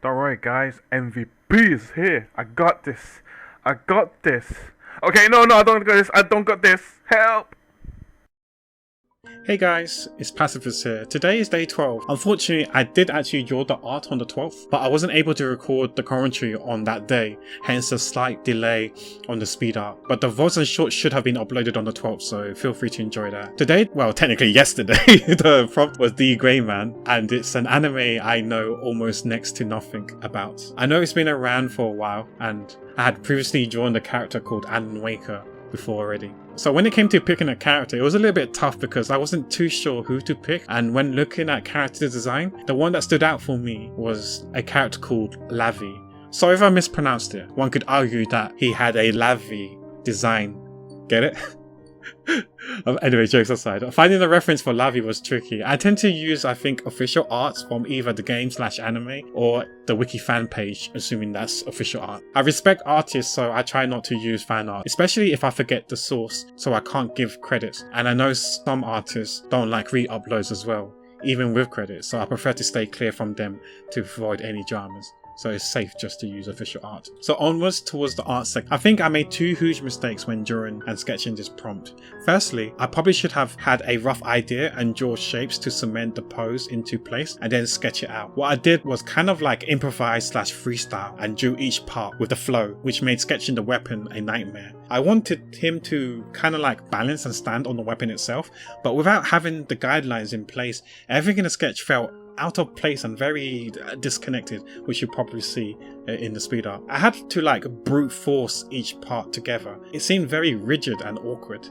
Don't worry, guys. MVP is here. I got this. I got this. Okay, no, I don't got this. I don't got this. Help! Hey guys, it's Pacifist here. Today is day 12. Unfortunately, I did actually draw the art on the 12th, but I wasn't able to record the commentary on that day, hence a slight delay on the speed art. But the voice and short should have been uploaded on the 12th, so feel free to enjoy that. Today, well, technically yesterday, the prompt was D.Gray-Man, and it's an anime I know almost next to nothing about. I know it's been around for a while, and I had previously drawn the character called Alan Waker before already. So when it came to picking a character, it was a little bit tough because I wasn't too sure who to pick, and when looking at character design, the one that stood out for me was a character called Lavi. Sorry if I mispronounced it. One could argue that he had a Lavi design. Get it? Anyway, jokes aside, finding the reference for Lavi was tricky. I tend to use, I think, official arts from either the game/anime or the wiki fan page, assuming that's official art. I respect artists, so I try not to use fan art, especially if I forget the source, so I can't give credits. And I know some artists don't like re-uploads as well, even with credits, so I prefer to stay clear from them to avoid any dramas. So it's safe just to use official art. So onwards towards the art section. I think I made two huge mistakes when drawing and sketching this prompt. Firstly, I probably should have had a rough idea and draw shapes to cement the pose into place and then sketch it out. What I did was kind of like improvise/freestyle and drew each part with the flow, which made sketching the weapon a nightmare. I wanted him to kind of like balance and stand on the weapon itself, but without having the guidelines in place, everything in the sketch felt out of place and very disconnected, which you probably see in the speed art. I had to like brute force each part together. It seemed very rigid and awkward.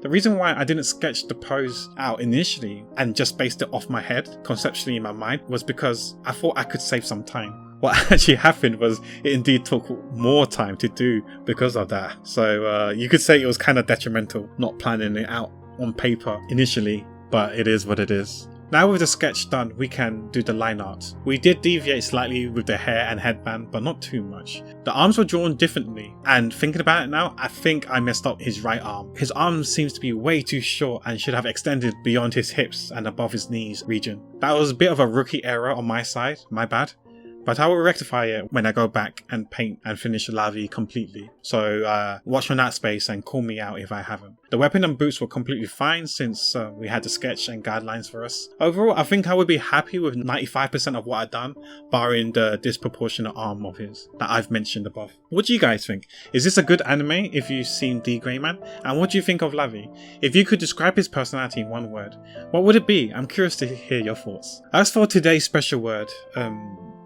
The reason why I didn't sketch the pose out initially and just based it off my head, conceptually in my mind, was because I thought I could save some time. What actually happened was it indeed took more time to do because of that. So you could say it was kind of detrimental not planning it out on paper initially, but it is what it is. Now with the sketch done, we can do the line art. We did deviate slightly with the hair and headband, but not too much. The arms were drawn differently, and thinking about it now, I think I messed up his right arm. His arm seems to be way too short and should have extended beyond his hips and above his knees region. That was a bit of a rookie error on my side, my bad. But I will rectify it when I go back and paint and finish Lavi completely. So watch from that space and call me out if I haven't. The weapon and boots were completely fine since we had the sketch and guidelines for us. Overall, I think I would be happy with 95% of what I've done, barring the disproportionate arm of his that I've mentioned above. What do you guys think? Is this a good anime if you've seen D.Gray-Man? And what do you think of Lavi? If you could describe his personality in one word, what would it be? I'm curious to hear your thoughts. As for today's special word,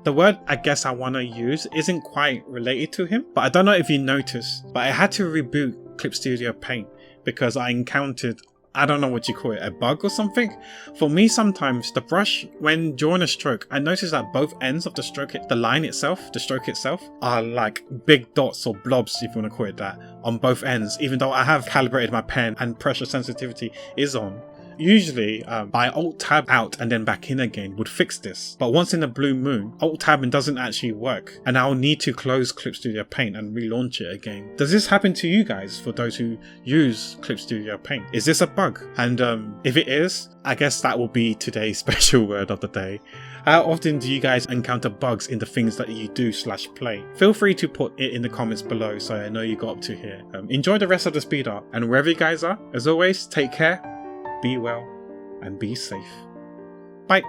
the word I guess I want to use isn't quite related to him, but I don't know if you noticed, but I had to reboot Clip Studio Paint because I encountered, I don't know what you call it, a bug or something? For me sometimes, the brush, when drawing a stroke, I noticed that both ends of the stroke, the line itself, the stroke itself, are like big dots or blobs, if you want to call it that, on both ends, even though I have calibrated my pen and pressure sensitivity is on. Usually, by Alt-Tab out and then back in again would fix this. But once in a blue moon, Alt-Tabbing doesn't actually work, and I'll need to close Clip Studio Paint and relaunch it again. Does this happen to you guys for those who use Clip Studio Paint? Is this a bug? And if it is, I guess that will be today's special word of the day. How often do you guys encounter bugs in the things that you do/play? Feel free to put it in the comments below so I know you got up to here. Enjoy the rest of the speed art, and wherever you guys are, as always, take care. Be well and be safe. Bye.